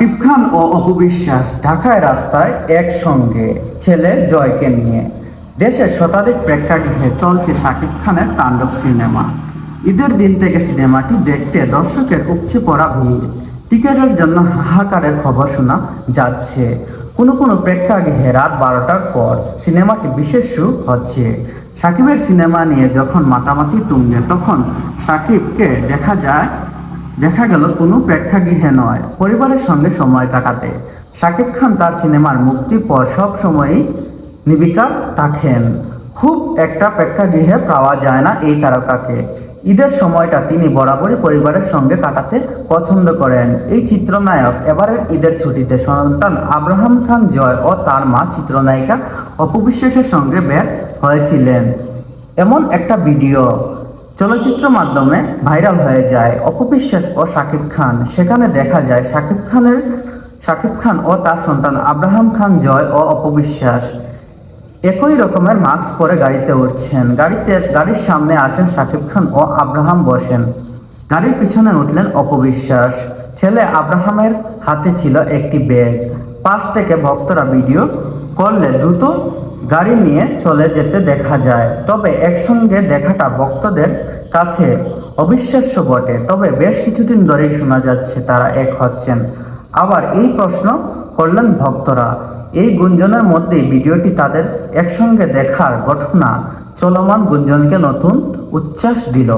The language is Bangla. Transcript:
শাকিব খান ও অপু বিশ্বাস ঢাকায় রাস্তায় একসঙ্গে, ছেলে জয়কে নিয়ে। দেশের শতাধিক প্রেক্ষাগৃহে চলছে শাকিব খানের তাণ্ডব সিনেমা। ঈদের দিন থেকে সিনেমাটি দেখতে দর্শকের উপচে পড়া ভিড়। টিকিটের জন্য হাহাকারের খবর শোনা যাচ্ছে। কোনো কোনো প্রেক্ষাগৃহে রাত 12টার পর সিনেমাটি বিশেষ শো হচ্ছে। শাকিবের সিনেমা নিয়ে যখন মাতামাতি তুঙ্গে, তখন শাকিবকে দেখা গেল কোনো প্রেক্ষাগৃহে নয়, পরিবারের সঙ্গে সময় কাটাতে। শাকিব খান তার সিনেমার মুক্তির পর সব সময়ই নির্বিকার থাকেন। খুব একটা প্রেক্ষাগৃহে পাওয়া যায় না এই তারকাকে। ঈদের সময়টা তিনি বরাবরই পরিবারের সঙ্গে কাটাতে পছন্দ করেন। এই চিত্রনায়ক এবারের ঈদের ছুটিতে সন্তান আব্রাহাম খান জয় ও তার মা চিত্রনায়িকা অপু বিশ্বাসের সঙ্গে বের হয়েছিলেন। এমন একটা ভিডিও চলচ্চিত্র মাধ্যমে ভাইরাল হয়ে যায়। অপু বিশ্বাস ও শাকিব খান। সেখানে দেখা যায় শাকিব খান ও তার সন্তান আব্রাহাম খান জয় ও অপু বিশ্বাস একই রকমের মাস্ক পরে গাড়িতে উঠছেন। গাড়ির সামনে আসেন শাকিব খান ও আব্রাহাম বসেন। গাড়ির পিছনে উঠলেন অপু বিশ্বাস। ছেলে আব্রাহামের হাতে ছিল একটি ব্যাগ। পাশ থেকে ভক্তরা ভিডিও করলে দ্রুত গাড়ি নিয়ে চলে যেতে দেখা যায়। তবে একসঙ্গে দেখাটা ভক্তদের কাছে অবিশ্বাস্য বটে। তবে বেশ কিছুদিন ধরেই শোনা যাচ্ছে তারা এক হচ্ছেন। আবার এই প্রশ্ন করলেন ভক্তরা। এই গুঞ্জনের মধ্যেই ভিডিওটি তাদের একসঙ্গে দেখার ঘটনা চলমান গুঞ্জনকে নতুন উচ্ছ্বাস দিল।